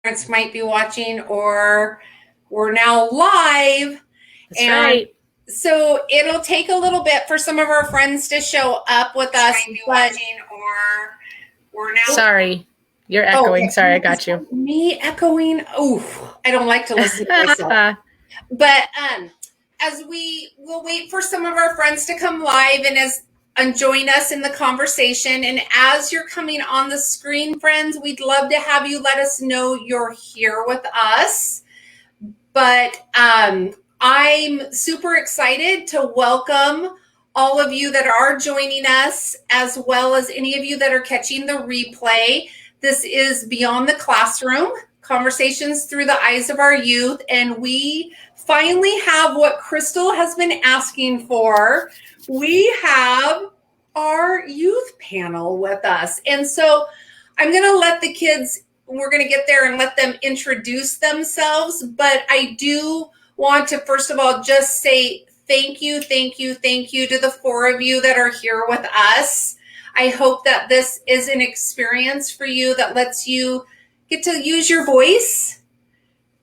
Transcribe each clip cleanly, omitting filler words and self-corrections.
parents might be watching, or we're now live. That's right. So it'll take a little bit for some of our friends to show up with us. Might be watching, or we're now. Sorry, you're echoing. Okay. Sorry, I got you. Me echoing? Oh, I don't like to listen to myself. But as we'll wait for some of our friends to come live and join us in the conversation. And as you're coming on the screen, friends, we'd love to have you let us know you're here with us. But I'm super excited to welcome all of you that are joining us, as well as any of you that are catching the replay. This is Beyond the Classroom, Conversations Through the Eyes of Our Youth. And we finally have what Crystal has been asking for. We have our youth panel with us. And so I'm going to let the kids, we're going to get there and let them introduce themselves. But I do want to, first of all, just say thank you to the four of you that are here with us. I hope that this is an experience for you that lets you get to use your voice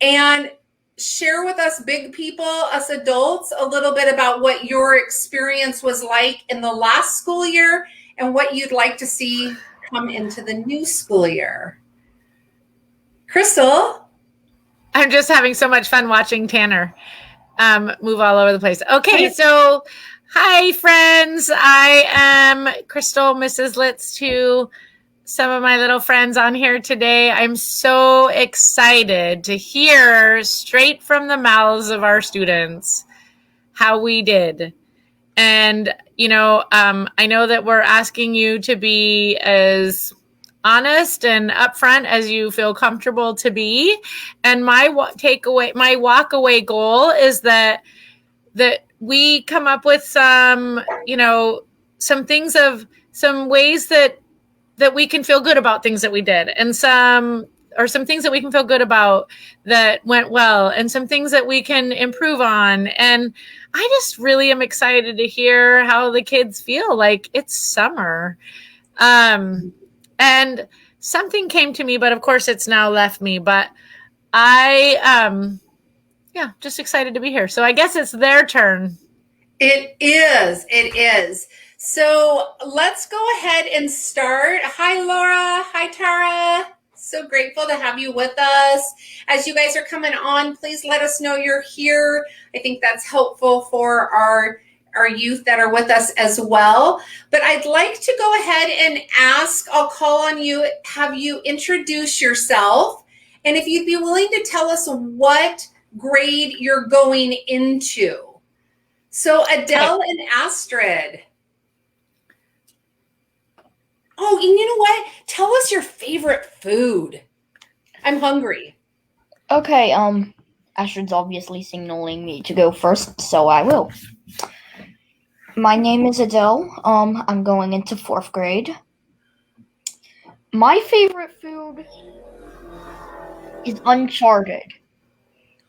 and share with us big people, us adults, a little bit about what your experience was like in the last school year and what you'd like to see come into the new school year. Crystal? I'm just having so much fun watching Tanner move all over the place. Okay, so hi, friends. I am Crystal, Mrs. Litz, to some of my little friends on here today. I'm so excited to hear straight from the mouths of our students how we did. And, I know that we're asking you to be as honest and upfront as you feel comfortable to be. And my walk-away goal is that we come up with some ways that we can feel good about things that we did, and some things that we can feel good about that went well, and some things that we can improve on. And I just really am excited to hear how the kids feel like it's summer. And something came to me, but of course it's now left me. But I, just excited to be here. So I guess it's their turn. It is. So let's go ahead and start. Hi, Laura. Hi, Tara. So grateful to have you with us. As you guys are coming on, please let us know you're here. I think that's helpful for our youth that are with us as well. But I'd like to go ahead and ask, I'll call on you, have you introduce yourself. And if you'd be willing to tell us what grade you're going into. So Adele and Astrid. Oh, and you know what? Tell us your favorite food. I'm hungry. Okay, Astrid's obviously signaling me to go first, so I will. My name is Adele. I'm going into 4th grade. My favorite food is Uncharted.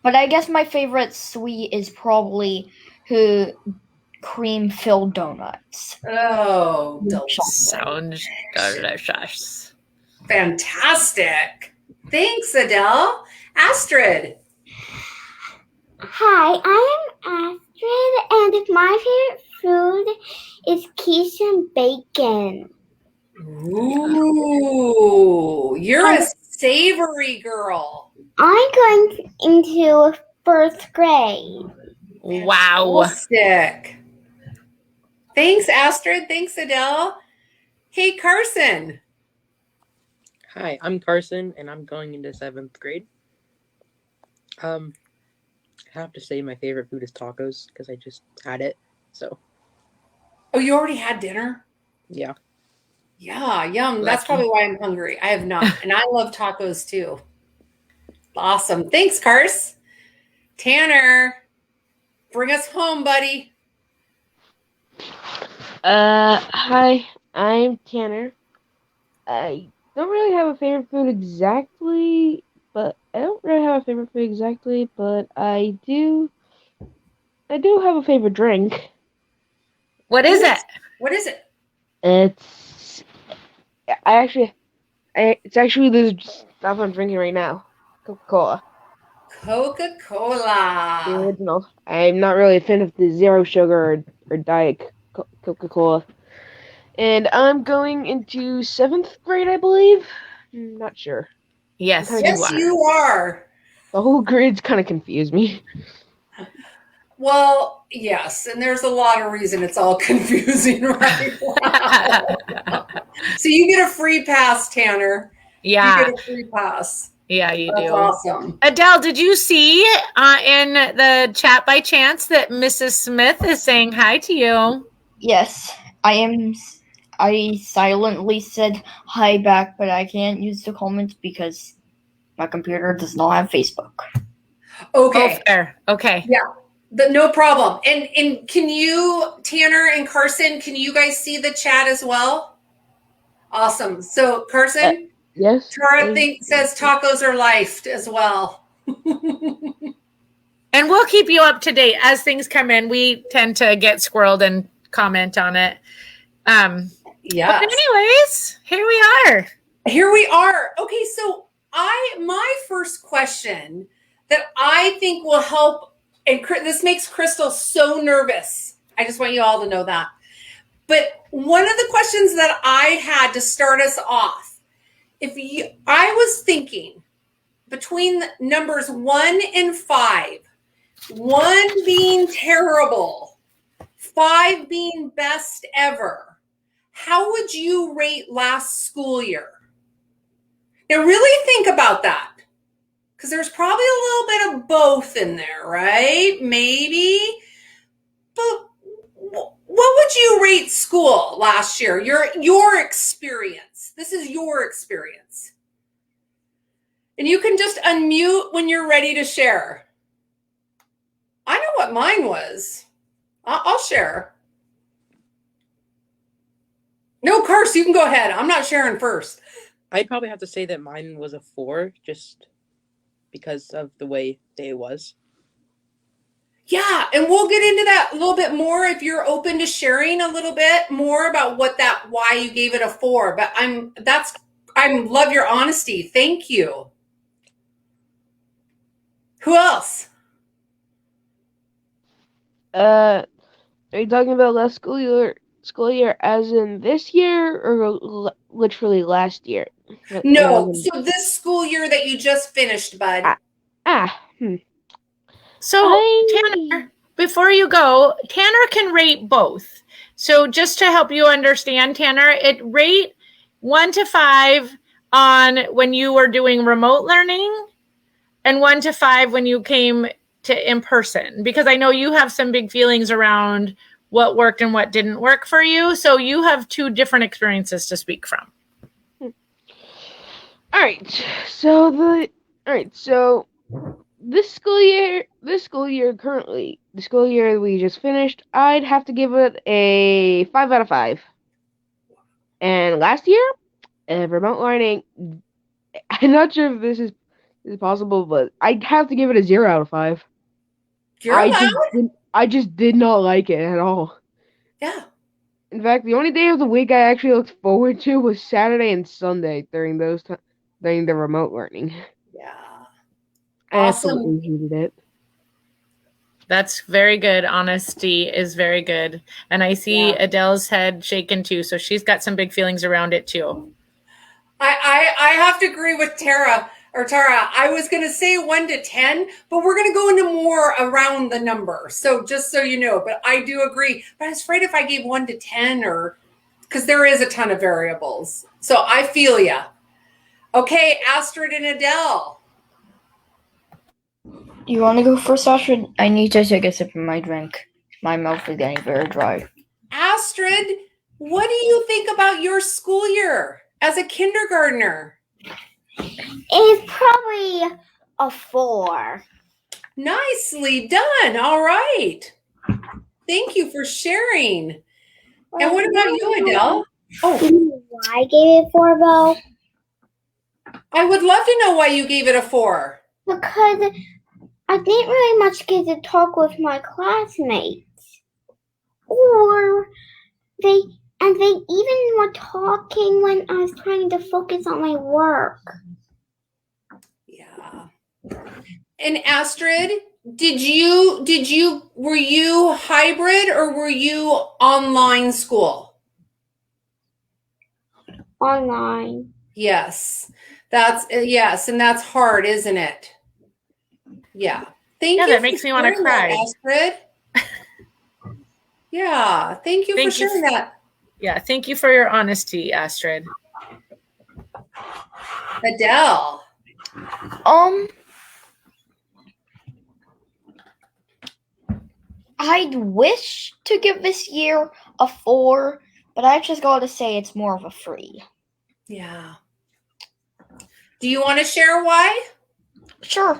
But I guess my favorite sweet is probably cream-filled donuts. Oh, sounds delicious. Fantastic. Thanks, Adele. Astrid. Hi, I am Astrid, and my favorite food is quiche and bacon. Ooh, you're a savory girl. I'm going into 1st grade. Wow. Fantastic. Thanks, Astrid. Thanks, Adele. Hey, Carson. Hi, I'm Carson, and I'm going into 7th grade. I have to say my favorite food is tacos because I just had it. So. Oh, you already had dinner? Yeah. Yeah, yum. That's probably why I'm hungry. I have not, and I love tacos too. Awesome. Thanks, Cars. Tanner, bring us home, buddy. Hi, I'm Tanner. I don't really have a favorite food exactly, but I do have a favorite drink. What is it? What is it? It's actually this stuff I'm drinking right now. Coca-Cola. The Coca-Cola. original. I'm not really a fan of the zero sugar or diet Coca-Cola. And I'm going into 7th grade, I believe. Not sure. Yes, kinda you Yes, are. you are. The whole grid's kind of confused me. Well, yes, and there's a lot of reason it's all confusing right now. So you get a free pass, Tanner. You Yeah, get a free pass. yeah, you That's do. awesome. Adele, did you see in the chat by chance that Mrs. Smith is saying hi to you? Yes, I silently said hi back, but I can't use the comments because my computer does not have Facebook. Okay. Oh, fair. Okay. Yeah. No problem. And can you, Tanner and Carson, can you guys see the chat as well? Awesome. So Carson, Yes. Tara says tacos are life as well. And we'll keep you up to date as things come in. We tend to get squirreled and comment on it. Yes. But anyways, here we are. Here we are. Okay, so my first question that I think will help, and this makes Crystal so nervous. I just want you all to know that. But one of the questions that I had to start us off, I was thinking between numbers 1 and 5, 1 being terrible, 5 being best ever, how would you rate last school year? Now, really think about that, because there's probably a little bit of both in there, right? Maybe. But what would you rate school last year? Your experience. This is your experience. And you can just unmute when you're ready to share. I know what mine was. I'll share. No, Curse, you can go ahead. I'm not sharing first. I'd probably have to say that mine was a 4, just because of the way day was. Yeah, and we'll get into that a little bit more if you're open to sharing a little bit more about why you gave it a 4. But I love your honesty. Thank you. Who else? Are you talking about last school year as in this year or literally last year? No, so this school year that you just finished, bud. So, Tanner, before you go, Tanner can rate both. So just to help you understand, Tanner, it rate 1 to 5 on when you were doing remote learning and 1 to 5 when you came to in person, because I know you have some big feelings around what worked and what didn't work for you. So you have 2 different experiences to speak from. All right. So this school year currently, the school year we just finished, I'd have to give it a 5 out of 5. And last year, remote learning, I'm not sure if this is possible, but I'd have to give it a 0 out of 5. I just did not like it at all. Yeah. In fact, the only day of the week I actually looked forward to was Saturday and Sunday during the remote learning. Yeah. I absolutely hated it. That's very good. Honesty is very good. And I see Adele's head shaking too. So she's got some big feelings around it too. I have to agree with Tara. I was going to say 1 to 10, but we're going to go into more around the number. So just so you know, but I do agree. But I was afraid if I gave 1 to 10 because there is a ton of variables. So I feel ya. Okay, Astrid and Adele. You want to go first, Astrid? I need to take a sip of my drink. My mouth is getting very dry. Astrid, what do you think about your school year as a kindergartner? It's probably a 4. Nicely done. All right. Thank you for sharing. And what about you, Adele? Oh, do you know why I gave it 4, Bo? I would love to know why you gave it a 4. Because I didn't really much get to talk with my classmates. Or they even were talking when I was trying to focus on my work. Yeah. And Astrid, were you hybrid or were you online school? Online. Yes. Yes, and that's hard, isn't it? Yeah. Thank you. That makes me want to cry. Astrid. Yeah. Thank you for sharing that. Yeah. Thank you for your honesty, Astrid. Adele. I'd wish to give this year a 4, but I just gotta say it's more of a 3. Yeah. Do you want to share why? Sure.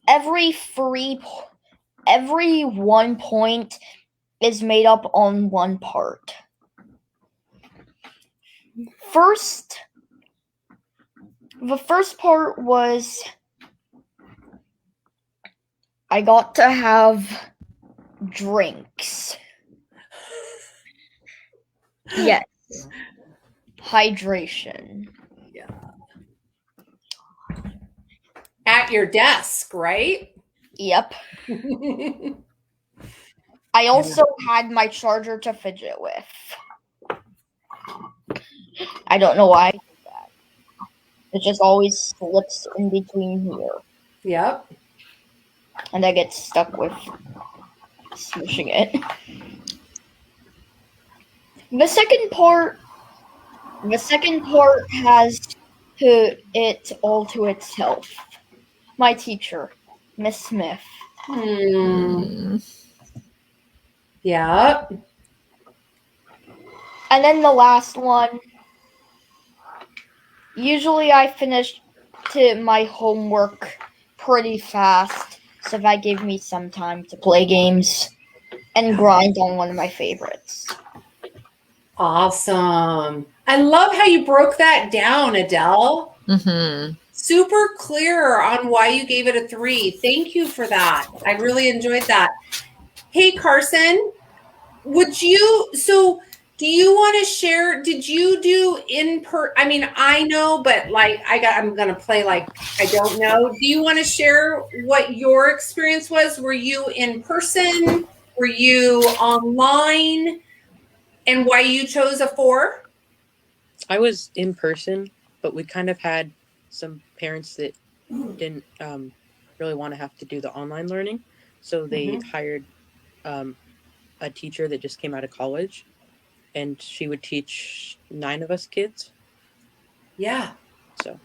Every 1 point is made up on one part. The first part was I got to have drinks. Yes. Hydration. Yeah. At your desk, right? Yep. I also had my charger to fidget with. I don't know why I did that. It just always slips in between here. Yep. And I get stuck with smishing it. The second part has it all to itself. My teacher, Miss Smith. Yep. And then the last one. Usually I finish my homework pretty fast, so that gave me some time to play games and grind on one of my favorites. Awesome. I love how you broke that down, Adele. Super clear on why you gave it a 3. Thank you for that. I really enjoyed that. Hey, Carson, do you want to share, did you do I mean, I know, but like, I'm going to play like I don't know. Do you want to share what your experience was? Were you in person? Were you online? And why you chose a 4? I was in person, but we kind of had some parents that didn't really want to have to do the online learning. So they hired a teacher that just came out of college, and she would teach 9 of us kids. Yeah. So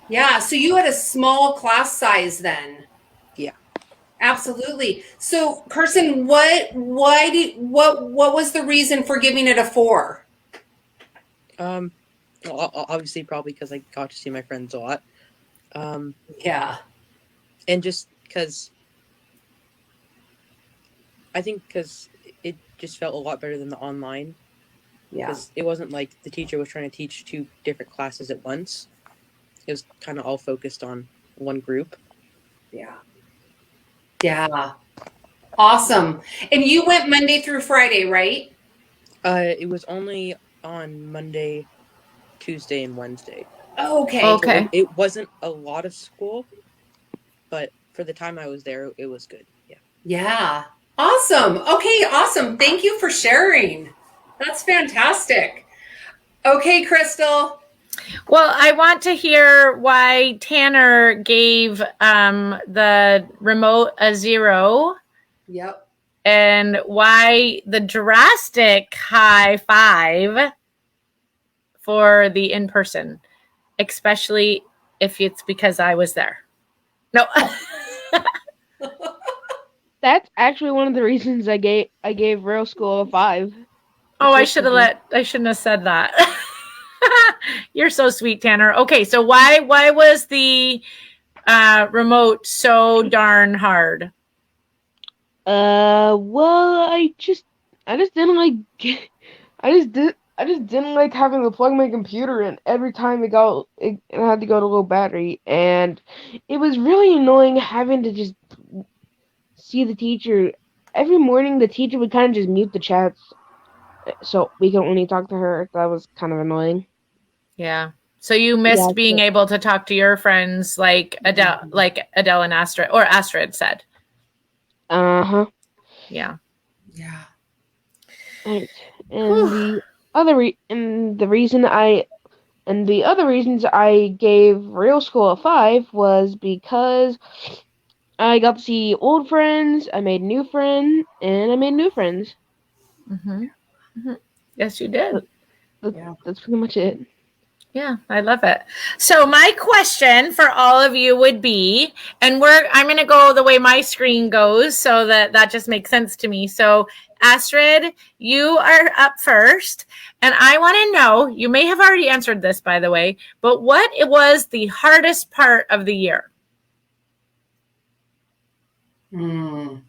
you had a small class size then. Yeah. Absolutely. So Carson, what was the reason for giving it a 4? Well, obviously probably because I got to see my friends a lot. Yeah. And just because it just felt a lot better than the online. Yeah. Because it wasn't like the teacher was trying to teach 2 different classes at once. It was kind of all focused on one group. Yeah. Yeah. Awesome. And you went Monday through Friday, right? It was only on Monday, Tuesday, and Wednesday. Okay. So it wasn't a lot of school, but for the time I was there, it was good. Yeah. Yeah. Awesome. Okay, awesome. Thank you for sharing. That's fantastic. Okay, Crystal. Well, I want to hear why Tanner gave the remote a 0. Yep. And why the drastic high 5 for the in-person, especially if it's because I was there. No. That's actually one of the reasons I gave Rail School a 5. Oh, I shouldn't have said that. You're so sweet, Tanner. Okay, so why was the remote so darn hard? Well, I just didn't like I just didn't like having to plug my computer in every time it had to go to low battery, and it was really annoying having to just see the teacher every morning. The teacher would kind of just mute the chats, so we could only talk to her. That was kind of annoying. Yeah, So you missed Yeah, being able to talk to your friends like Adele and Astrid, or Astrid said. Uh-huh. Yeah. Yeah. Right. And the other reasons I gave real school a 5 was because I got to see old friends, I made new friends, and I made new friends. Mm-hmm. Mm-hmm. Yes, you did. That's pretty much it. Yeah, I love it. So my question for all of you would be, and I'm going to go the way my screen goes so that just makes sense to me. So Astrid, you are up first, and I want to know, you may have already answered this, by the way, but what was the hardest part of the year? The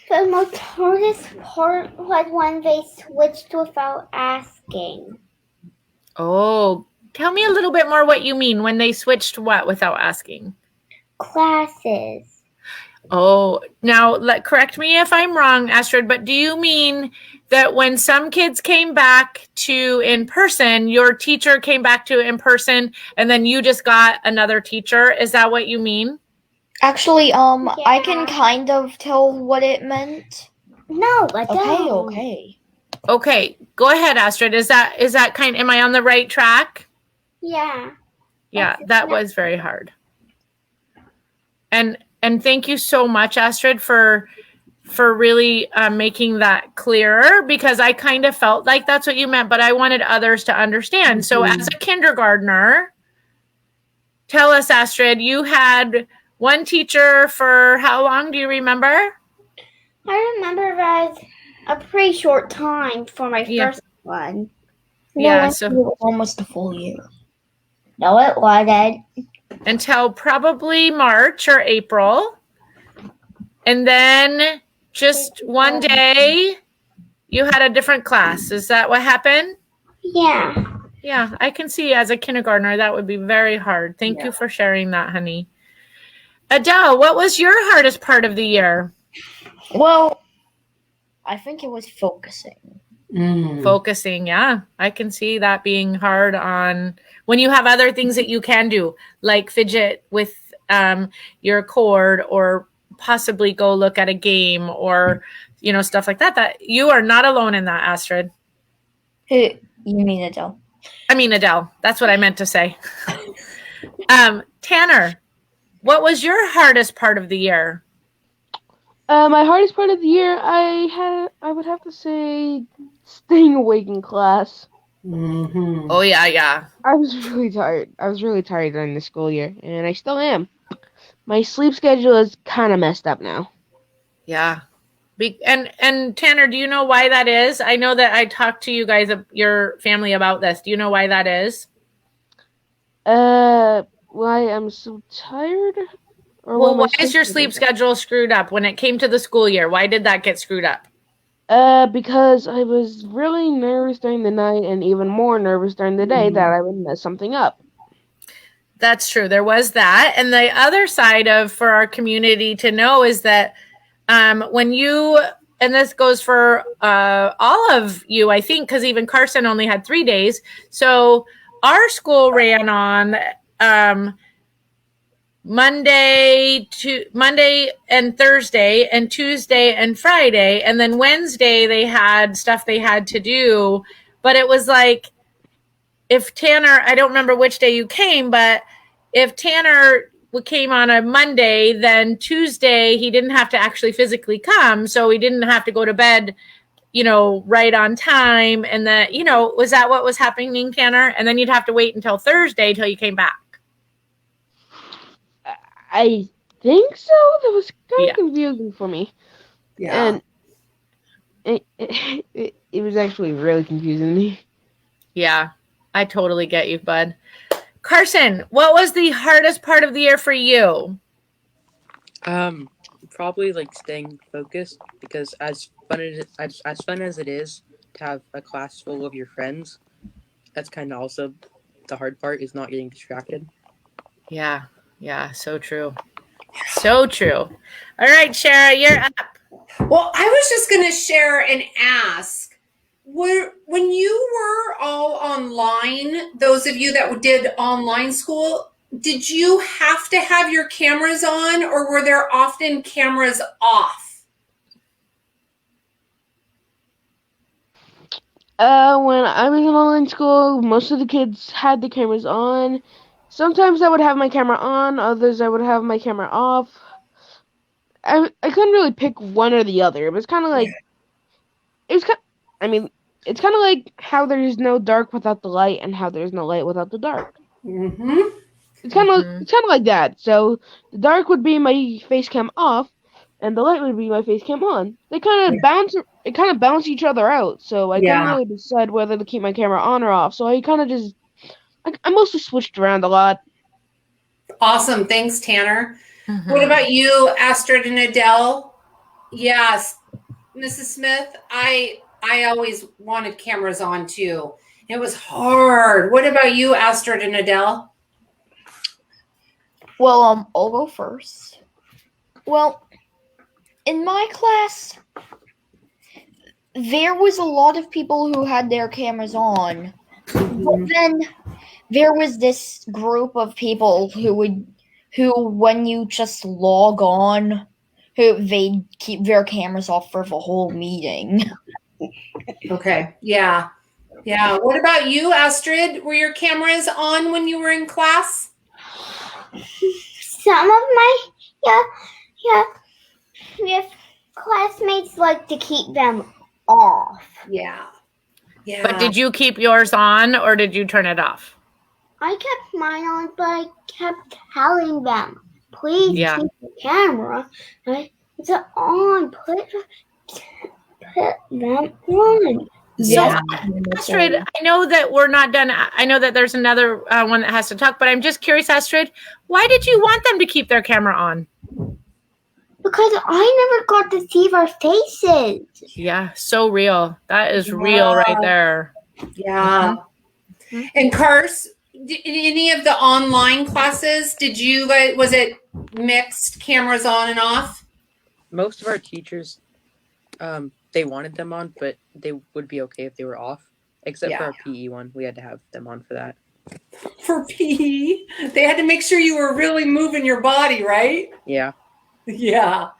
most hardest part was when they switched without asking. Oh, tell me a little bit more what you mean when they switched what without asking. Classes. Oh, now correct me if I'm wrong, Astrid, but do you mean that when some kids came back to in person, your teacher came back to in person and then you just got another teacher? Is that what you mean? Actually, I Yeah. can kind of tell what it meant. No, I don't. Okay. Okay, go ahead, Astrid. Is that am I on the right track? Yeah. Yeah, that was very hard. And thank you so much, Astrid, for really making that clearer, because I kind of felt like that's what you meant, but I wanted others to understand. So as a kindergartner, tell us, Astrid, you had one teacher for how long? Do you remember? I remember that was a pretty short time for my Yeah. first one. Yeah, It was almost a full year. No, it wasn't. until probably March or April. And then just one day you had a different class. Is that what happened? Yeah. Yeah, I can see as a kindergartner that would be very hard. Thank you for sharing that, honey. Adele, what was your hardest part of the year? Well, I think it was focusing. Focusing, yeah. I can see that being hard on when you have other things that you can do, like fidget with your cord, or possibly go look at a game, or stuff like that. That you are not alone in that, Astrid. You mean Adele? I mean Adele. That's what I meant to say. Tanner, what was your hardest part of the year? My hardest part of the year, I would have to say, staying awake in class. Oh yeah. I was really tired. I was really tired during the school year, and I still am. My sleep schedule is kind of messed up now. Yeah. And Tanner, do you know why that is? I know that I talked to you guys, your family, about this. Do you know why that is? Why I'm so tired? Or Well, why is your sleep schedule screwed up when it came to the school year? Why did that get screwed up? Because I was really nervous during the night and even more nervous during the day that I would mess something up. That's true. There was that. And the other side for our community to know is that when you, and this goes for all of you, I think, because even Carson only had 3 days. So our school ran on Monday and Thursday and Tuesday and Friday. And then Wednesday they had stuff they had to do. But it was like, if Tanner, I don't remember which day you came, but if Tanner came on a Monday, then Tuesday he didn't have to actually physically come. So he didn't have to go to bed, right on time. And that, was that what was happening, Tanner? And then you'd have to wait until Thursday till you came back. I think so. That was kind of confusing for me. Yeah. And it was actually really confusing to me. Yeah, I totally get you, bud. Carson, what was the hardest part of the year for you? Probably like staying focused, because as fun as it is to have a class full of your friends, that's kind of also the hard part, is not getting distracted. Yeah, so true. So true. All right, Sherra, you're up. Well, I was just going to share and ask, when you were all online, those of you that did online school, did you have to have your cameras on, or were there often cameras off? When I was in online school, most of the kids had the cameras on. Sometimes I would have my camera on, others I would have my camera off. I couldn't really pick one or the other. It was kind of like it's kind of like how there's no dark without the light and how there's no light without the dark. Mm-hmm. It's kind of like that. So the dark would be my face cam off, and the light would be my face cam on. They kind of bounce. It kind of balance each other out. So I couldn't really decide whether to keep my camera on or off. So I kind of just I mostly switched around a lot. Awesome. Thanks, Tanner. What about you, Astrid and Adele? Yes, Mrs. Smith, I always wanted cameras on too. It was hard. What about you, Astrid and Adele? Well, I'll go first. Well, in my class, there was a lot of people who had their cameras on. But then there was this group of people who when you just log on, they'd keep their cameras off for the whole meeting. Okay. Yeah. Yeah. What about you, Astrid? Were your cameras on when you were in class? Some of my classmates like to keep them off. Yeah. Yeah. But did you keep yours on or did you turn it off? I kept mine on, but I kept telling them, please keep the camera. It's on. Put them on. So, Astrid, I know that we're not done. I know that there's another one that has to talk, but I'm just curious, Astrid, why did you want them to keep their camera on? Because I never got to see their faces. Yeah, so real. That is real right there. Yeah. And Cars, in any of the online classes, was it mixed cameras on and off? Most of our teachers, they wanted them on, but they would be okay if they were off. Except for our PE one. We had to have them on for that. For PE? They had to make sure you were really moving your body, right? Yeah. Yeah.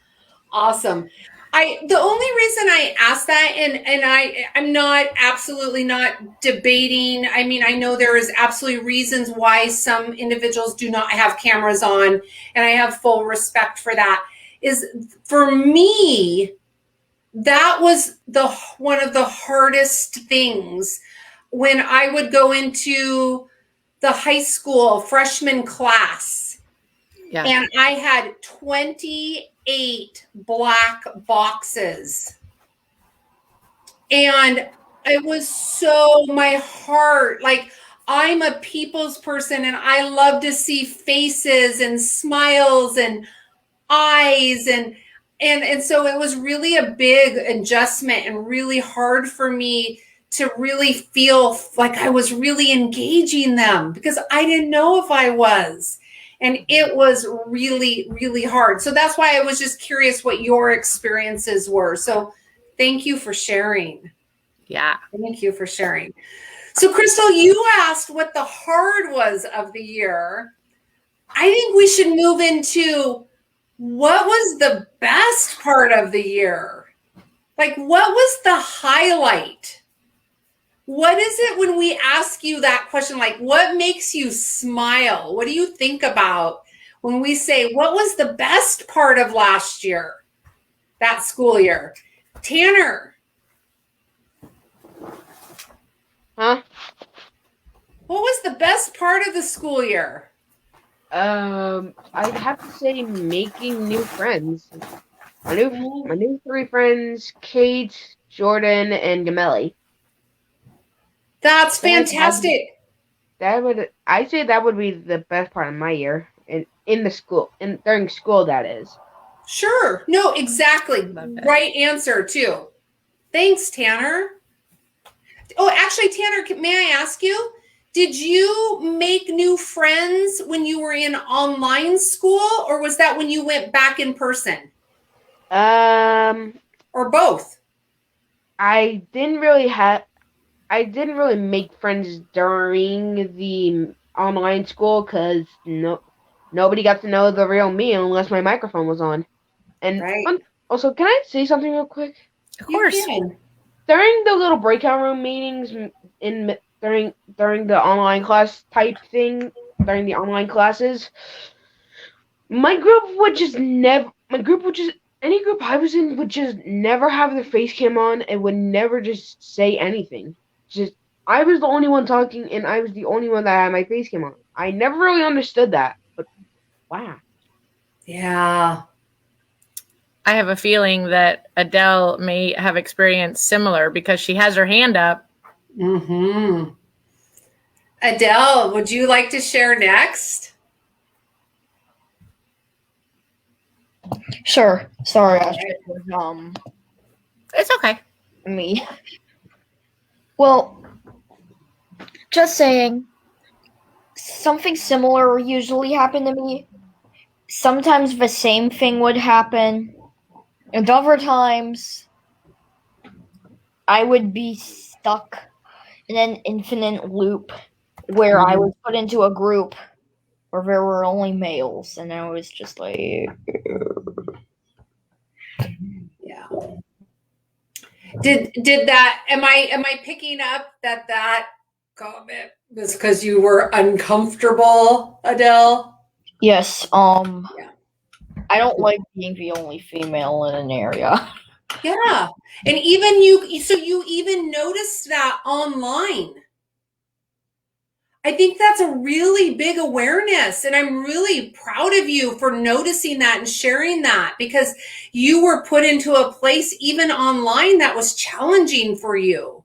Awesome. The only reason I asked that, and I'm absolutely not debating. I mean, I know there is absolutely reasons why some individuals do not have cameras on, and I have full respect for that. Is for me, that was one of the hardest things when I would go into the high school freshman class. Yeah. And I had 28 black boxes. And it was so my heart, like I'm a people's person and I love to see faces and smiles and eyes and so it was really a big adjustment and really hard for me to really feel like I was really engaging them because I didn't know if I was. And it was really, really hard. So that's why I was just curious what your experiences were. So thank you for sharing. Yeah. Thank you for sharing. So Crystal, you asked what the hard was of the year. I think we should move into what was the best part of the year? Like, what was the highlight? What is it when we ask you that question? Like, what makes you smile? What do you think about when we say, what was the best part of last year, that school year? Tanner. Huh? What was the best part of the school year? I'd have to say making new friends. My new 3 friends, Kate, Jordan, and Gamelli. That's fantastic. I'd say that would be the best part of my year in the school, during school, that is. Sure. No, exactly. Right answer too. Thanks, Tanner. Oh, actually, Tanner, may I ask you, did you make new friends when you were in online school, or was that when you went back in person? Or both? I didn't really make friends during the online school because nobody got to know the real me unless my microphone was on. And Right. also, can I say something real quick? Of course. You can. During the little breakout room meetings during the online class type thing, during the online classes, any group I was in would just never have their face cam on and would never just say anything. Just I was the only one talking and I was the only one that had my face cam on. I never really understood that, but wow. Yeah. I have a feeling that Adele may have experienced similar because she has her hand up. Mm-hmm. Adele, would you like to share next? Sure. Sorry, Astrid. It was, It's okay. me. Well, just saying, something similar usually happened to me. Sometimes the same thing would happen, and other times I would be stuck in an infinite loop where I was put into a group where there were only males, and I was just like, Yeah. Did that? Am I picking up that comment was because you were uncomfortable, Adele? yes, Yeah. I don't like being the only female in an area. Yeah. And even you even noticed that online. I think that's a really big awareness. And I'm really proud of you for noticing that and sharing that because you were put into a place even online that was challenging for you.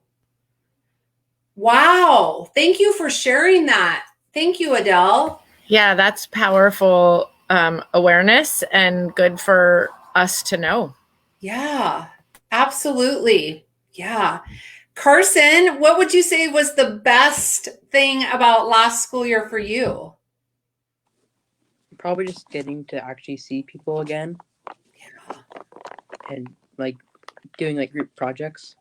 Wow. Thank you for sharing that. Thank you, Adele. Yeah, that's powerful awareness and good for us to know. Yeah, absolutely. Yeah. Carson, what would you say was the best thing about last school year for you? Probably just getting to actually see people again. Yeah. And like doing like group projects.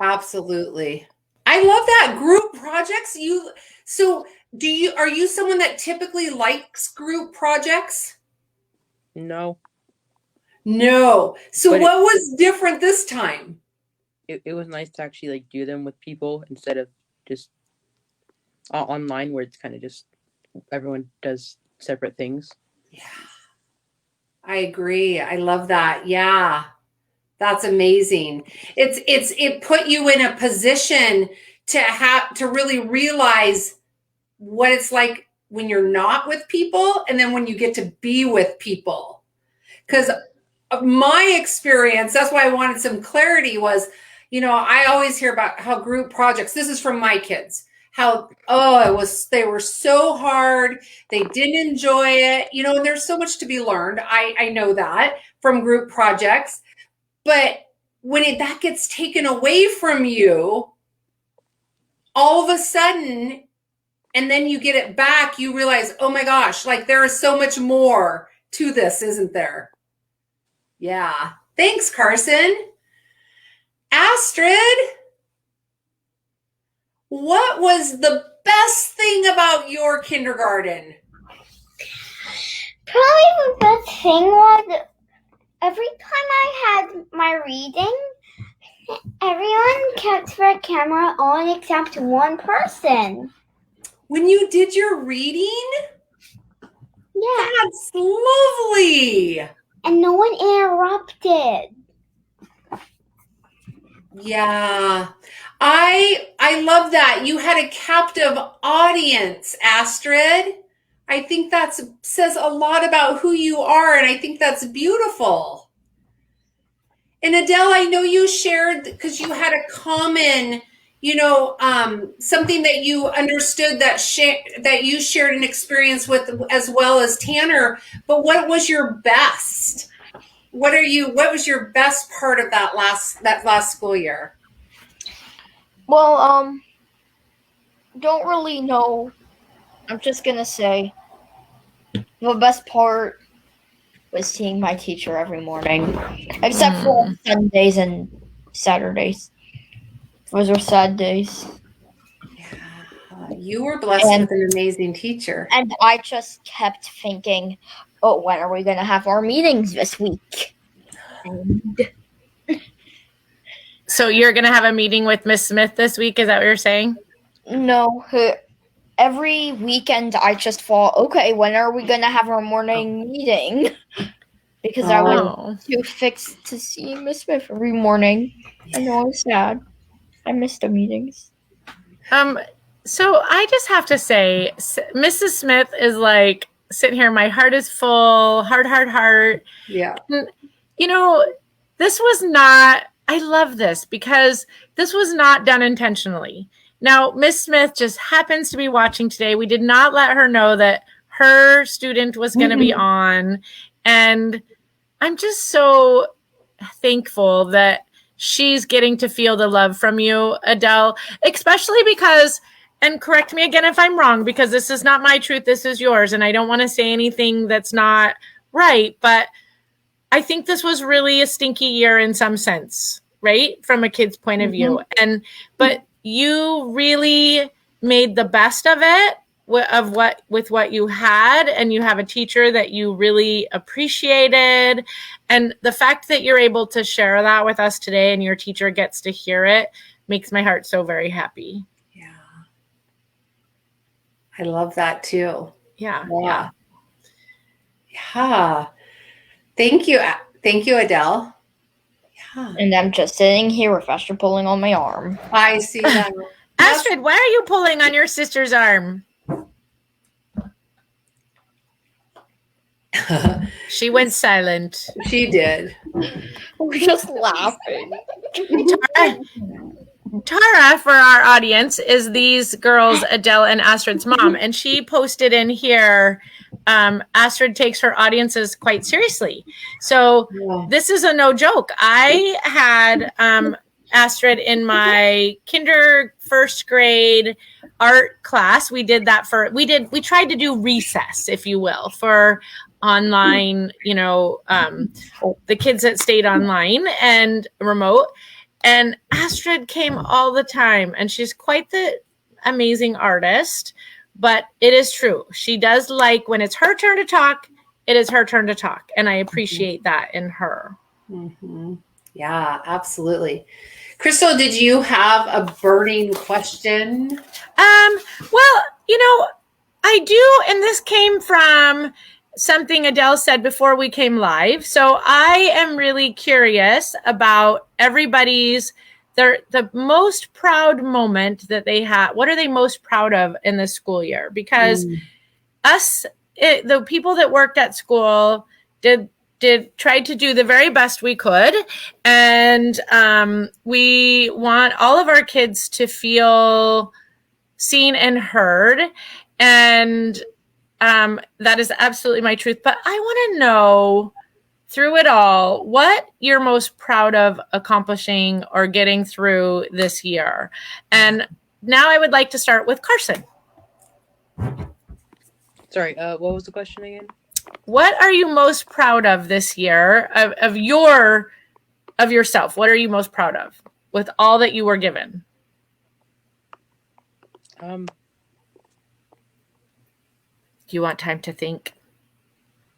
Absolutely. I love that group projects. Are you someone that typically likes group projects? No. No. So But what was different this time? it was nice to actually like do them with people instead of just online where it's kind of just everyone does separate things. Yeah. I agree. I love that. Yeah. That's amazing. It put you in a position to really realize what it's like when you're not with people and then when you get to be with people. Because of my experience, that's why I wanted some clarity was, I always hear about how group projects, this is from my kids, how, they were so hard. They didn't enjoy it, and there's so much to be learned. I know that from group projects. But when that gets taken away from you, all of a sudden, and then you get it back, you realize, oh my gosh, like there is so much more to this, isn't there? Yeah. Thanks, Carson. Astrid, what was the best thing about your kindergarten? Probably the best thing was every time I had my reading, everyone kept their camera on except one person. When you did your reading? Yeah. That's lovely. And no one interrupted. Yeah. I love that. You had a captive audience, Astrid. I think that says a lot about who you are, and I think that's beautiful. And Adele, I know you shared because you had a common, something that you understood that you shared an experience with as well as Tanner. But what was your best? What was your best part of that last school year? Well, don't really know. I'm just gonna say the best part was seeing my teacher every morning, except for Sundays and Saturdays. Those are sad days. You were blessed with an amazing teacher. And I just kept thinking, oh, when are we going to have our meetings this week? And So you're going to have a meeting with Miss Smith this week? Is that what you're saying? no, every weekend I just thought, okay, when are we going to have our morning meeting? Because I was too fixed to see Miss Smith every morning. I know I'm sad. I missed the meetings. So I just have to say, Mrs. Smith is like sitting here. My heart is full. Heart. Yeah. You know, this was not. I love this because this was not done intentionally. Now, Miss Smith just happens to be watching today. We did not let her know that her student was going to be on, and I'm just so thankful that she's getting to feel the love from you, Adele, especially because, and correct me again if I'm wrong, because this is not my truth, this is yours, and I don't want to say anything that's not right, but I think this was really a stinky year in some sense, right? From a kid's point of view. But you really made the best of it with what you had, and you have a teacher that you really appreciated, and the fact that you're able to share that with us today and your teacher gets to hear it makes my heart so very happy. Yeah, I love that too. Yeah. Thank you, Adele. Yeah. And I'm just sitting here with Esther pulling on my arm. I see that. Astrid, why are you pulling on your sister's arm? She went silent. She did. We're just laughing. Tara, for our audience, is these girls, Adele and Astrid's mom. And she posted in here, Astrid takes her audiences quite seriously. So this is a no joke. I had Astrid in my first grade art class. We did that we tried to do recess, if you will, for online, the kids that stayed online and remote. And Astrid came all the time, and she's quite the amazing artist, but it is true. She does like when it's her turn to talk, it is her turn to talk. And I appreciate that in her. Mm-hmm. Yeah, absolutely. Crystal, did you have a burning question? Well, I do, and this came from something Adele said before we came live. So I am really curious about everybody's the most proud moment that they had. What are they most proud of in this school year? Because the people that worked at school did try to do the very best we could. And we want all of our kids to feel seen and heard. And that is absolutely my truth. But I want to know, through it all, what you're most proud of accomplishing or getting through this year. And now I would like to start with Carson. Sorry, what was the question again? What are you most proud of this year of yourself? What are you most proud of with all that you were given? Do you want time to think?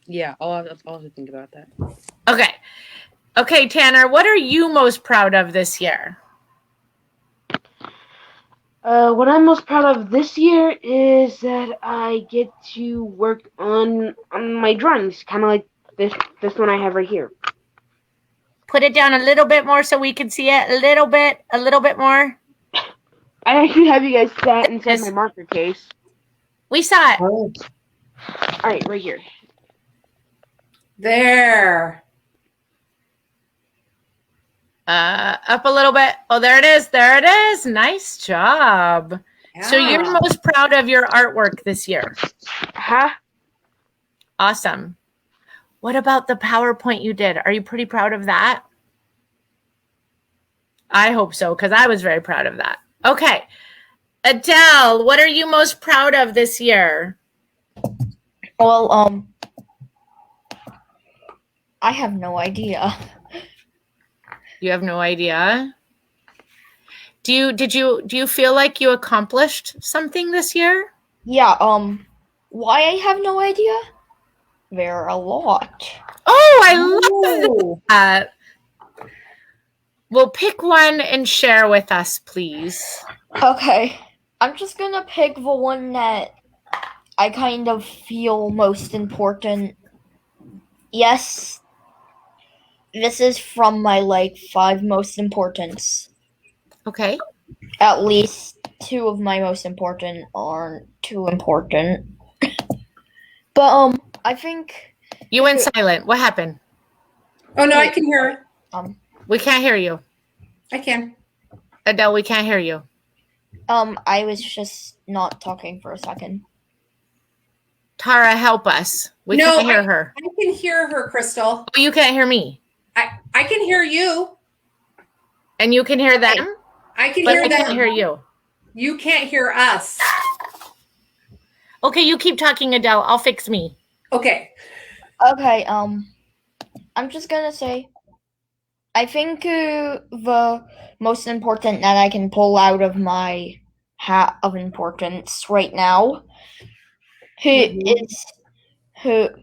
Yeah, I'll have to think about that. Okay, Tanner, what are you most proud of this year? What I'm most proud of this year is that I get to work on my drawings, kind of like this one I have right here. Put it down a little bit more so we can see it. A little bit more. I actually have you guys sat inside my marker case. We saw it. All right, right here. There. Up a little bit. Oh, there it is. There it is. Nice job. Yeah. So you're most proud of your artwork this year? Huh? Awesome. What about the PowerPoint you did? Are you pretty proud of that? I hope so, because I was very proud of that. Okay. Adele, what are you most proud of this year? Well, I have no idea. You have no idea. Do you feel like you accomplished something this year? Yeah, why I have no idea? There are a lot. Oh, I love that. Well, pick one and share with us, please. Okay, I'm just gonna pick the one that I kind of feel most important. Yes, this is from my, 5 most importance. Okay. At least 2 of my most important aren't too important. But, I think... You went silent. What happened? Oh, no, I can hear. We can't hear you. I can. Adele, we can't hear you. I was just not talking for a second. Tara, help us. We can't hear her. I can hear her, Crystal. Oh, you can't hear me. I can hear you. And you can hear them? I can But hear I them. can't hear you. You can't hear us. Okay, you keep talking, Adele. I'll fix me. Okay. Okay, I'm just gonna say, I think the most important that I can pull out of my hat of importance right now is that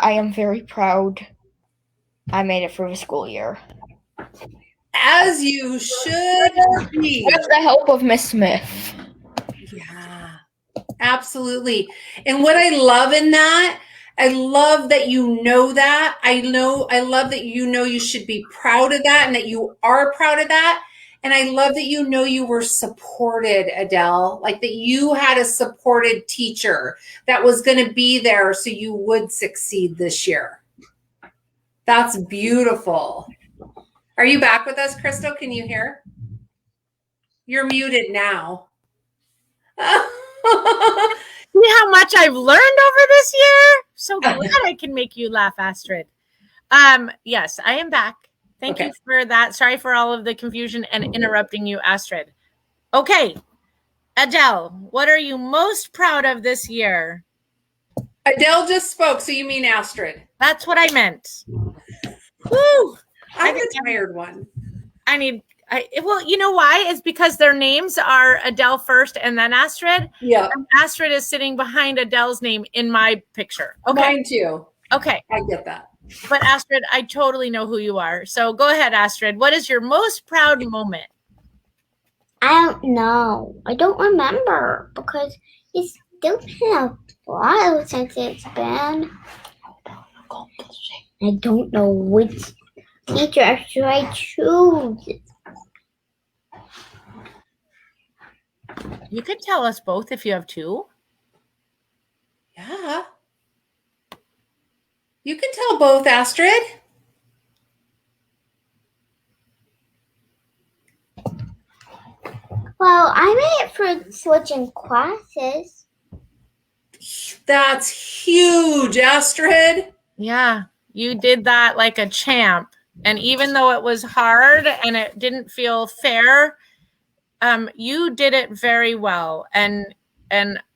I am very proud I made it through the school year. As you should be. With the help of Miss Smith. Yeah, absolutely. And what I love in that, I love that you know that. I love that you know you should be proud of that and that you are proud of that. And I love that you know you were supported, Adele, like that you had a supported teacher that was going to be there so you would succeed this year. That's beautiful. Are you back with us, Crystal? Can you hear? You're muted now. See how much I've learned over this year? So glad I can make you laugh, Astrid. Yes, I am back. Thank you for that. Sorry for all of the confusion and interrupting you, Astrid. Okay, Adele, what are you most proud of this year? Adele just spoke, so you mean Astrid. That's what I meant. Woo! I'm the tired one. Well, you know why? It's because their names are Adele first and then Astrid. Yeah. And Astrid is sitting behind Adele's name in my picture. Okay. Mine too. Okay. I get that. But Astrid, I totally know who you are. So go ahead, Astrid. What is your most proud moment? I don't know. I don't remember because it's still been a while since it's been. I don't know which teacher should I choose. You could tell us both if you have 2. Yeah. You can tell both, Astrid. Well, I made it for switching classes. That's huge, Astrid. Yeah, you did that like a champ. And even though it was hard and it didn't feel fair, you did it very well. And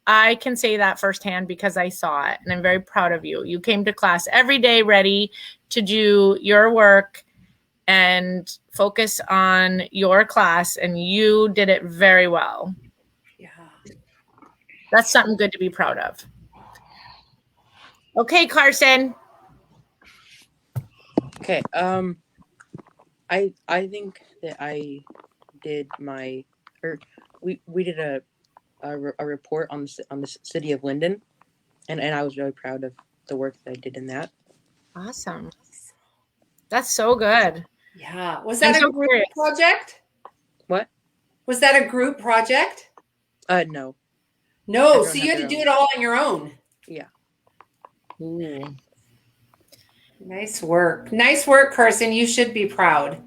I can say that firsthand because I saw it, and I'm very proud of you. You came to class every day ready to do your work and focus on your class, and you did it very well. Yeah. That's something good to be proud of. Okay, Carson. Okay. I think that I did we did a report on the city of Linden, and I was really proud of the work that I did in that. Awesome. That's so good. Yeah. Was that a group project? What? Was that a group project? No. No, so you had to do it all on your own. Yeah. Ooh. Nice work. Nice work, Carson. You should be proud.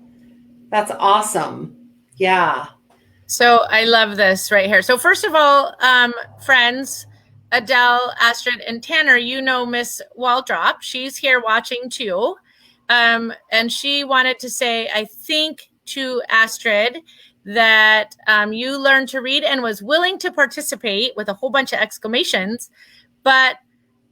That's awesome. Yeah. So I love this right here. So first of all, friends, Adele, Astrid, and Tanner, you know Miss Waldrop. She's here watching too. And she wanted to say, I think to Astrid that you learned to read and was willing to participate with a whole bunch of exclamations. But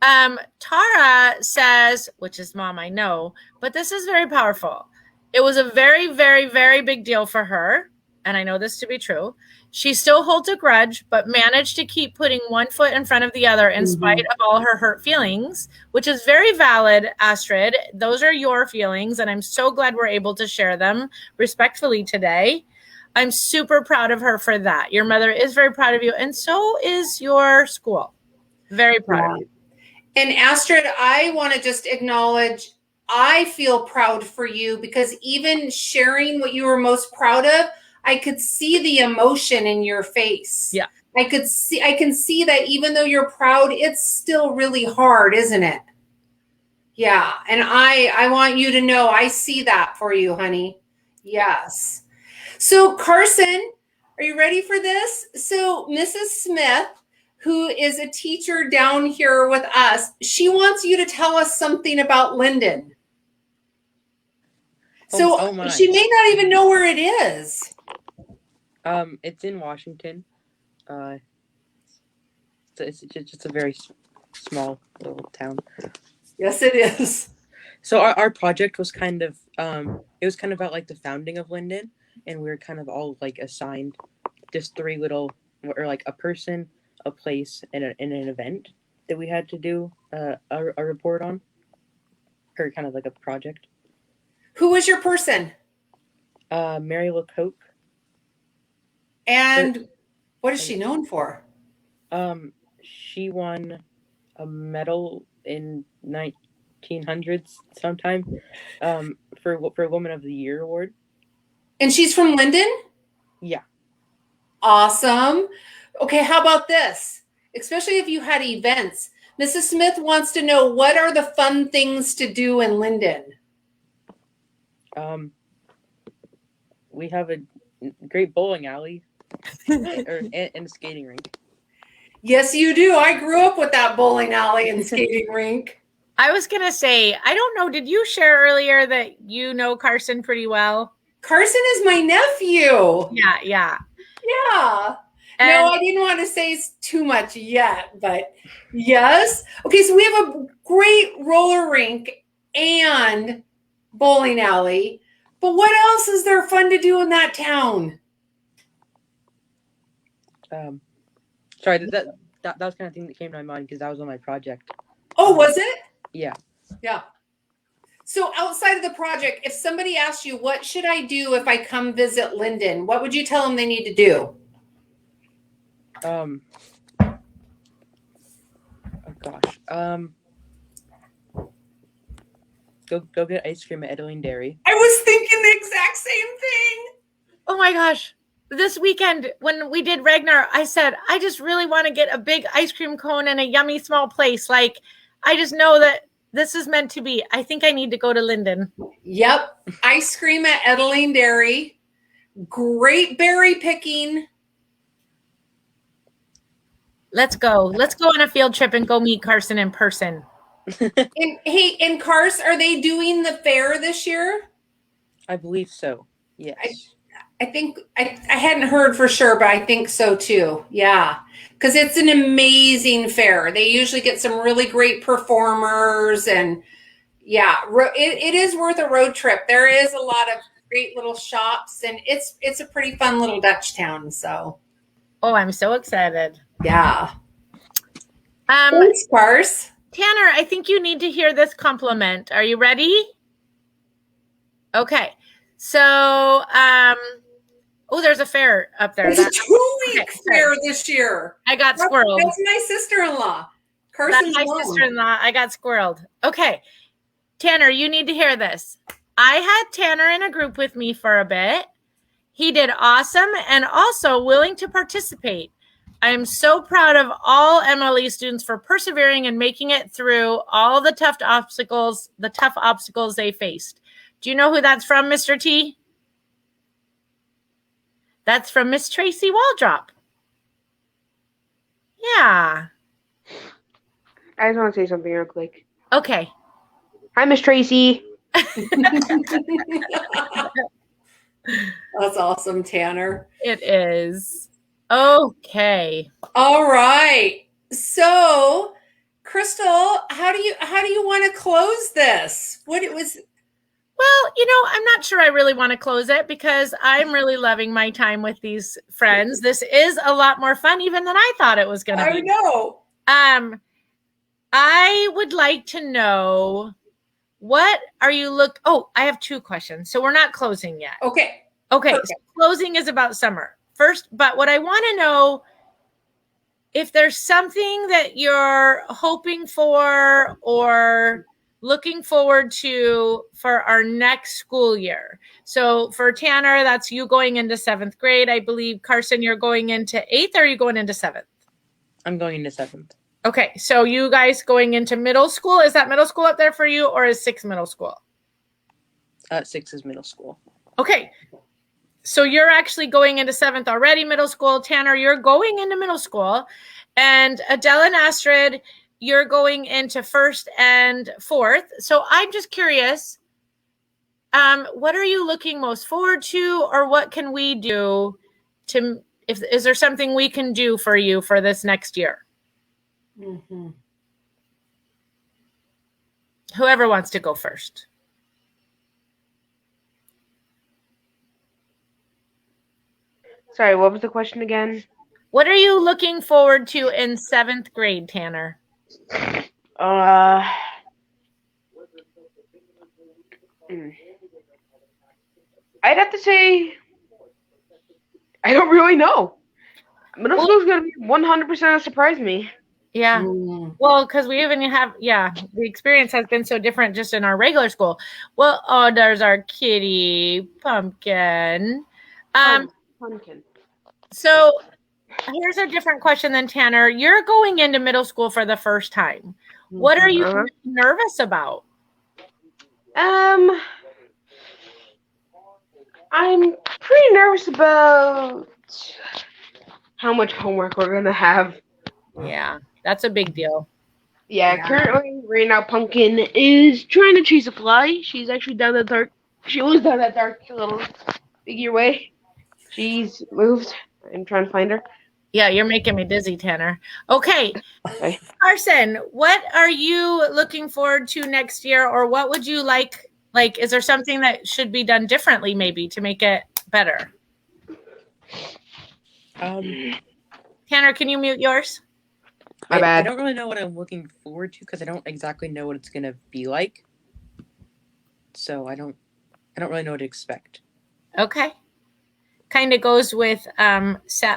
Tara says, which is Mom, I know, but this is very powerful. It was a very, very, very big deal for her, and I know this to be true. She still holds a grudge, but managed to keep putting one foot in front of the other in spite of all her hurt feelings, which is very valid, Astrid. Those are your feelings, and I'm so glad we're able to share them respectfully today. I'm super proud of her for that. Your mother is very proud of you, and so is your school. Very proud of you. And Astrid, I want to just acknowledge, I feel proud for you because even sharing what you were most proud of, I could see the emotion in your face. Yeah. I can see that even though you're proud, it's still really hard, isn't it? Yeah. And I want you to know I see that for you, honey. Yes. So Carson, are you ready for this? So Mrs. Smith, who is a teacher down here with us, she wants you to tell us something about Linden. So she may not even know where it is. It's in Washington. It's just a very small little town. Yes, it is. So our project was kind of it was kind of about like the founding of Linden, and we were kind of all like assigned just three little, or like a person, a place, and an event that we had to do a report on, or kind of like a project. Who was your person? Mary LeCoq. And what is she known for? She won a medal in 1900s sometime for Woman of the Year award. And she's from Linden? Yeah. Awesome. Okay, how about this? Especially if you had events. Mrs. Smith wants to know, what are the fun things to do in Linden? We have a great bowling alley and a skating rink. Yes, you do. I grew up with that bowling alley and skating rink. I was going to say, I don't know, did you share earlier that you know Carson pretty well? Carson is my nephew. Yeah. Yeah. And no, I didn't want to say too much yet, but yes. Okay, so we have a great roller rink and bowling alley. But what else is there fun to do in that town? Sorry, that was kind of thing that came to my mind because that was on my project. Oh, was it? Yeah. Yeah. So outside of the project, if somebody asked you, what should I do if I come visit Linden? What would you tell them they need to do? Oh gosh. Go get ice cream at Adeline Dairy. I was thinking the exact same thing. oh my gosh, this weekend when we did Ragnar, I said, I just really want to get a big ice cream cone and a yummy small place. Like, I just know that this is meant to be. I think I need to go to Linden. Yep. Ice cream at Adeline Dairy. Great berry picking. Let's go. Let's go on a field trip and go meet Carson in person. And Cars, are they doing the fair this year? I believe so. Yes. I think I hadn't heard for sure, but I think so too. Yeah. Because it's an amazing fair. They usually get some really great performers, and yeah, it is worth a road trip. There is a lot of great little shops, and it's a pretty fun little Dutch town. So oh, I'm so excited. Yeah. Thanks, Cars. Tanner, I think you need to hear this compliment. Are you ready? Okay. So, oh, there's a fair up there. There's a 2-week fair this year. I got squirreled. That's my sister-in-law. That's my sister-in-law. I got squirreled. Okay. Tanner, you need to hear this. I had Tanner in a group with me for a bit. He did awesome and also willing to participate. I am so proud of all MLE students for persevering and making it through all the tough obstacles they faced. Do you know who that's from, Mr. T? That's from Miss Tracy Waldrop. Yeah. I just want to say something real quick. Okay. Hi, Miss Tracy. That's awesome, Tanner. It is. Okay. All right. So, Crystal, how do you want to close this? Well, I'm not sure I really want to close it because I'm really loving my time with these friends. This is a lot more fun even than I thought it was going to be. I know. I would like to know, what are you I have 2 questions. So we're not closing yet. Okay. Okay. So closing is about summer first, but what I want to know, if there's something that you're hoping for or looking forward to for our next school year. So for Tanner, that's you going into 7th grade. I believe, Carson, you're going into 8th, or are you going into 7th? I'm going into 7th. Okay, so you guys going into middle school. Is that middle school up there for you, or is 6 middle school? 6 is middle school. Okay, so you're actually going into 7th already, middle school. Tanner, you're going into middle school. And Adele and Astrid, you're going into 1st and 4th. So I'm just curious, what are you looking most forward to, or what can we do is there something we can do for you for this next year? Mm-hmm. Whoever wants to go first. Sorry, what was the question again? What are you looking forward to in 7th grade, Tanner? I'd have to say I don't really know. Middle school is going to be 100% surprise me. Yeah. Well, because we even have, the experience has been so different just in our regular school. Well, there's our kitty, Pumpkin. Pumpkin. So here's a different question than Tanner. You're going into middle school for the first time. What are you nervous about? I'm pretty nervous about how much homework we're going to have. Yeah, that's a big deal. Yeah, currently, right now, Pumpkin is trying to chase a fly. She's actually down that dark. She was down that dark little figure way. She's moved. I'm trying to find her. Yeah, you're making me dizzy, Tanner. Okay. Carson, what are you looking forward to next year, or what would you like? Like, is there something that should be done differently maybe to make it better? Tanner, can you mute yours? My bad. I don't really know what I'm looking forward to because I don't exactly know what it's going to be like. So I don't really know what to expect. Okay. Kind of goes with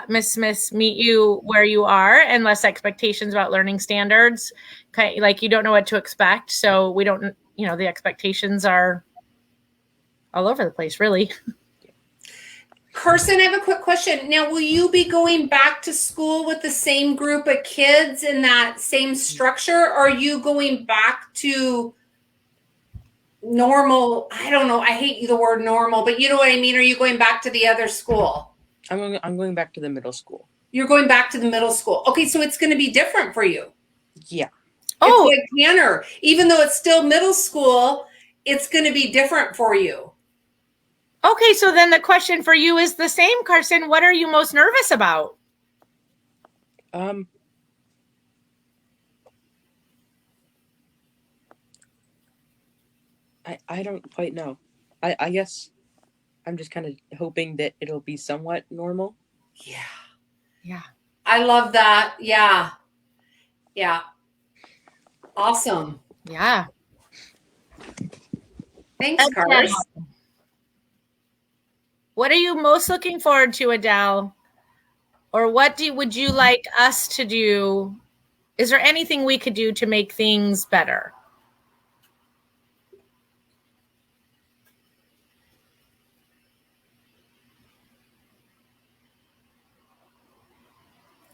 Miss Smith's meet you where you are and less expectations about learning standards. Like you don't know what to expect. So we don't, the expectations are all over the place, really. Carson, I have a quick question. Now, will you be going back to school with the same group of kids in that same structure? Or are you going back to normal? I don't know. I hate the word normal, but you know what I mean? Are you going back to the other school? I'm going back to the middle school. You're going back to the middle school. Okay, so it's going to be different for you. Yeah. Oh, it's like Tanner. Even though it's still middle school, it's going to be different for you. Okay, so then the question for you is the same, Carson. What are you most nervous about? I don't quite know. I guess I'm just kind of hoping that it'll be somewhat normal. Yeah. Yeah. I love that. Yeah. Yeah. Awesome. Yeah. Thanks, Carson. What are you most looking forward to, Adele? Or what would you like us to do? Is there anything we could do to make things better?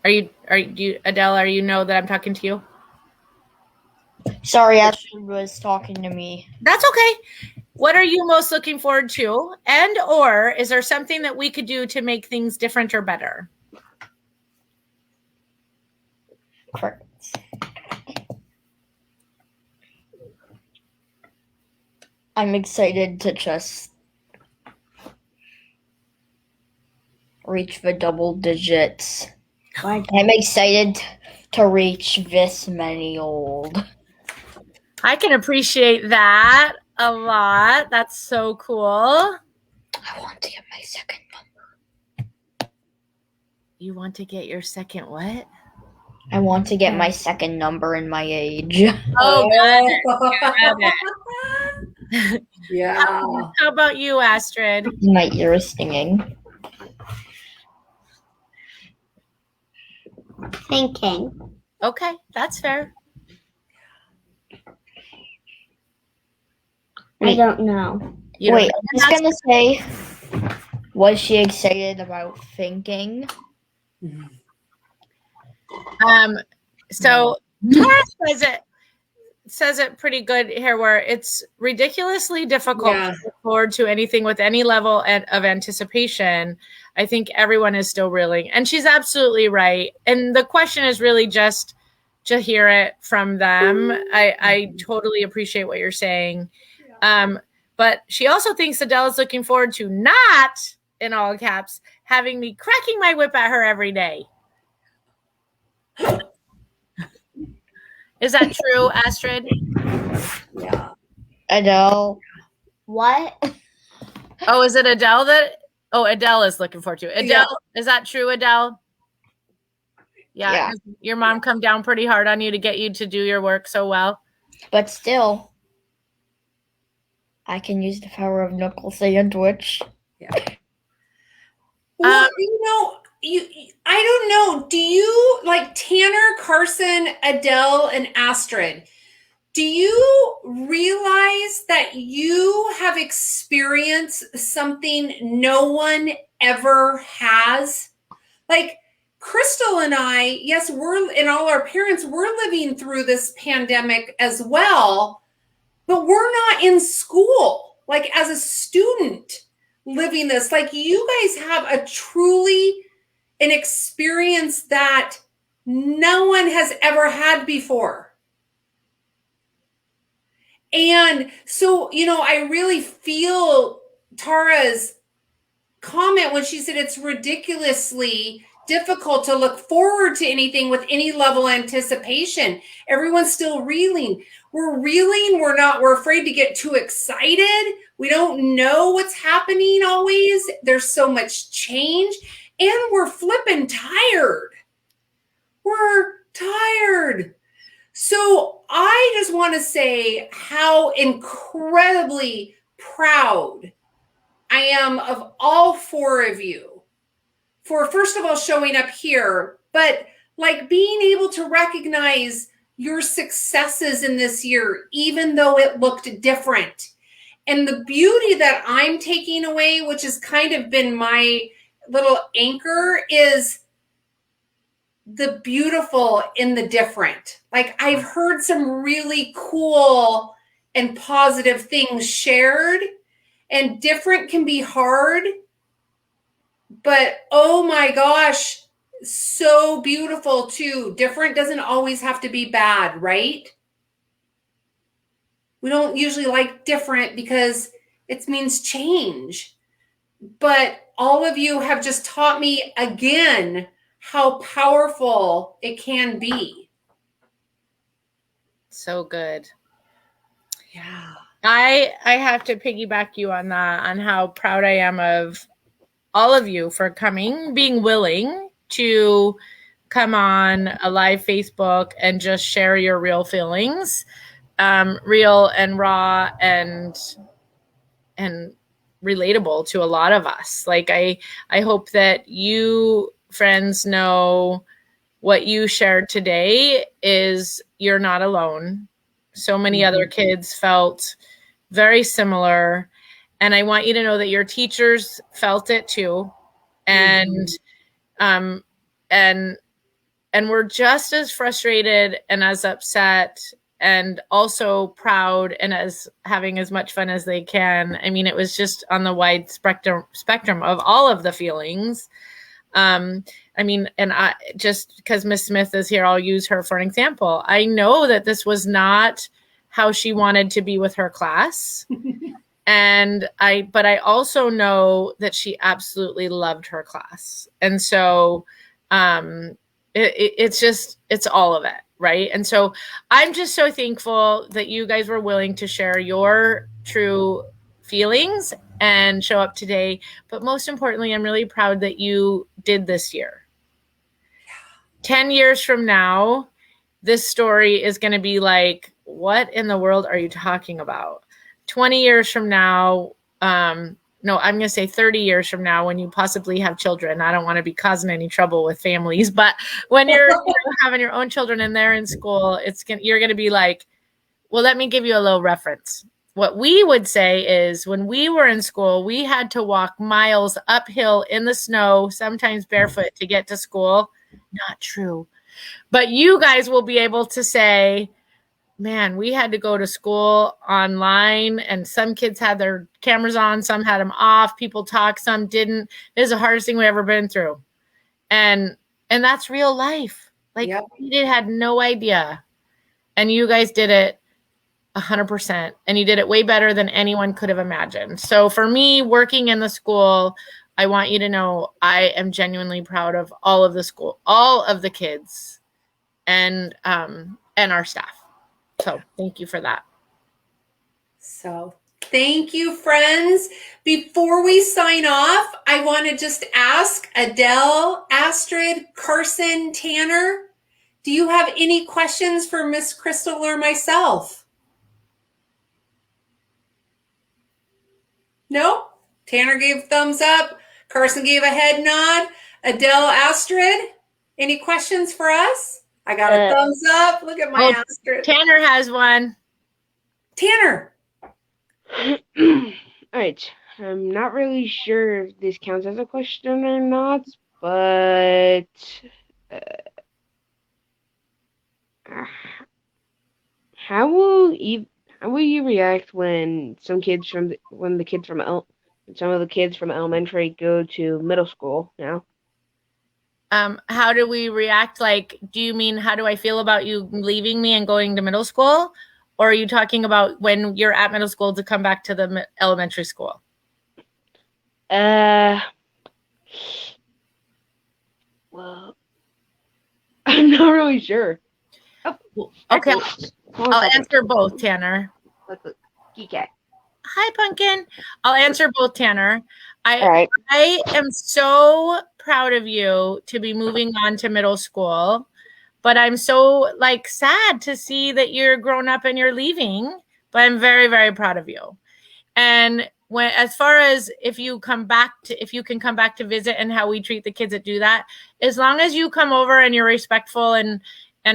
Adele, you know that I'm talking to you? Sorry, Astrid was talking to me. That's okay. What are you most looking forward to? And or is there something that we could do to make things different or better? Correct. I'm excited to just reach the double digits. I'm excited to reach this many old. I can appreciate that. a lot. That's so cool. I want to get my second number. You want to get your second what? I want to get my second number in my age. Oh, got it. Yeah. How about you, Astrid? My ear is stinging. Thinking. Okay, that's fair. I don't know. You don't Wait, know. I'm just gonna say, was she excited about thinking? So Tara says it pretty good here, where it's ridiculously difficult to look forward to anything with any level of anticipation. I think everyone is still reeling, and she's absolutely right. And the question is really just to hear it from them. I totally appreciate what you're saying. But she also thinks Adele is looking forward to, not in all caps, having me cracking my whip at her every day. Is that true, Astrid? Yeah. Adele. What? Oh, is it Adele that? Oh, Adele is looking forward to it. Adele, is that true, Adele? Yeah. Your mom come down pretty hard on you to get you to do your work so well. But still, I can use the power of knuckle sandwich. Yeah. Well, I don't know. Do you, like Tanner, Carson, Adele, and Astrid, do you realize that you have experienced something no one ever has? Like Crystal and I, yes, and all our parents, we're living through this pandemic as well, but we're not in school, like as a student living this. Like you guys have an experience that no one has ever had before. And so, I really feel Tara's comment when she said it's ridiculously difficult to look forward to anything with any level of anticipation. Everyone's still reeling. We're reeling. We're afraid to get too excited. We don't know what's happening always. There's so much change. And we're flipping tired. We're tired. So I just want to say how incredibly proud I am of all four of you for, first of all, showing up here, but like being able to recognize your successes in this year, even though it looked different. And the beauty that I'm taking away, which has kind of been my little anchor, is the beautiful in the different. Like I've heard some really cool and positive things shared, and different can be hard, but oh my gosh, so beautiful too. Different doesn't always have to be bad, right? We don't usually like different because it means change. But all of you have just taught me again how powerful it can be. So good. Yeah. I have to piggyback you on that, on how proud I am of all of you for coming, being willing to come on a live Facebook and just share your real feelings, real and raw and relatable to a lot of us. Like I hope that you friends know what you shared today is you're not alone. So many other kids felt very similar. And I want you to know that your teachers felt it too. And we're just as frustrated and as upset and also proud and as having as much fun as they can. I mean, it was just on the wide spectrum of all of the feelings. I mean, and I, just because Miss Smith is here, I'll use her for an example. I know that this was not how she wanted to be with her class. But I also know that she absolutely loved her class. And so, It's all of it, right? And so I'm just so thankful that you guys were willing to share your true feelings and show up today. But most importantly, I'm really proud that you did this year. 10 years from now, this story is going to be like, what in the world are you talking about? 20 years from now, no, I'm going to say 30 years from now, when you possibly have children. I don't want to be causing any trouble with families, but when you're having your own children and they're in school, you're going to be like, well, let me give you a little reference. What we would say is, when we were in school, we had to walk miles uphill in the snow, sometimes barefoot, to get to school. Not true. But you guys will be able to say, man, we had to go to school online, and some kids had their cameras on, some had them off. People talk, some didn't. It was the hardest thing we ever been through. And that's real life. Like, we had no idea. And you guys did it 100%. And you did it way better than anyone could have imagined. So for me, working in the school, I want you to know I am genuinely proud of all of the school, all of the kids, and our staff. So thank you for that. So thank you, friends. Before we sign off, I want to just ask Adele, Astrid, Carson, Tanner, do you have any questions for Miss Crystal or myself? No? Tanner gave thumbs up. Carson gave a head nod. Adele, Astrid, any questions for us? I got a thumbs up. Look at my Astrid. Tanner has one. Tanner. All right. I'm not really sure if this counts as a question or not, but how will you react when some of the kids from elementary go to middle school now? How do we react? Like, do you mean, how do I feel about you leaving me and going to middle school? Or are you talking about when you're at middle school to come back to the elementary school? Well, I'm not really sure. Okay, I'll answer both, Tanner. Hi, Pumpkin. I'll answer both, Tanner. I am so proud of you to be moving on to middle school, but I'm so sad to see that you're grown up and you're leaving, but I'm very, very proud of you. And as far as if you can come back to visit and how we treat the kids that do that, as long as you come over and you're respectful and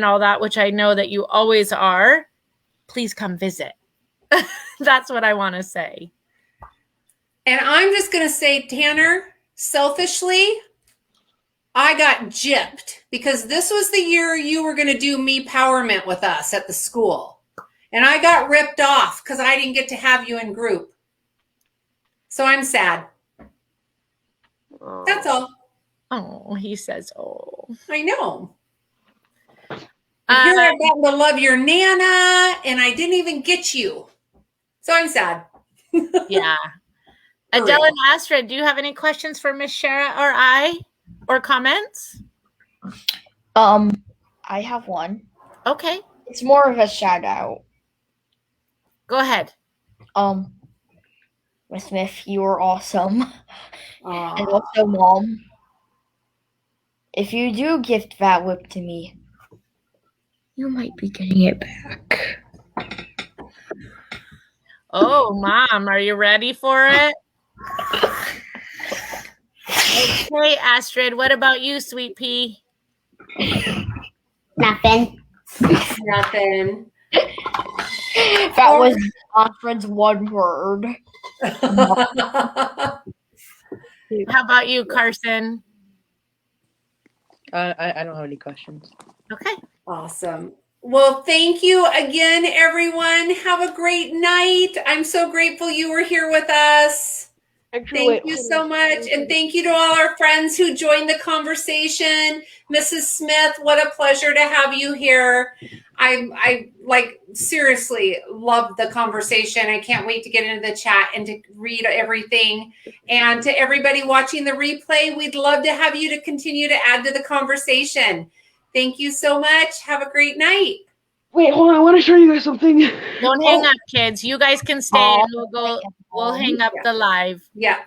all that, which I know that you always are, please come visit. That's what I want to say. And I'm just going to say, Tanner, selfishly, I got gypped because this was the year you were going to do me-powerment with us at the school. And I got ripped off because I didn't get to have you in group. So I'm sad. That's all. Oh, he says, oh. I know. Here I've gotten to love your Nana, and I didn't even get you. So I'm sad. Yeah. Adele and Astrid, do you have any questions for Miss Sherra or I, or comments? I have one. Okay. It's more of a shout out. Go ahead. Miss Smith, you were awesome. Aww. And also, Mom, if you do gift that whip to me, you might be getting it back. Oh, Mom, are you ready for it? Okay, Astrid, what about you, sweet pea? Nothing. Nothing. That was Astrid's one word. How about you, Carson? I don't have any questions. Okay. Awesome. Well, thank you again, everyone. Have a great night. I'm so grateful you were here with us. Thank you so much. And thank you to all our friends who joined the conversation. Mrs. Smith, what a pleasure to have you here. I seriously love the conversation. I can't wait to get into the chat and to read everything. And to everybody watching the replay, we'd love to have you to continue to add to the conversation. Thank you so much. Have a great night. Wait, hold on. I want to show you guys something. Don't hang up, kids. You guys can stay and we'll hang up Yeah. the live. Yeah.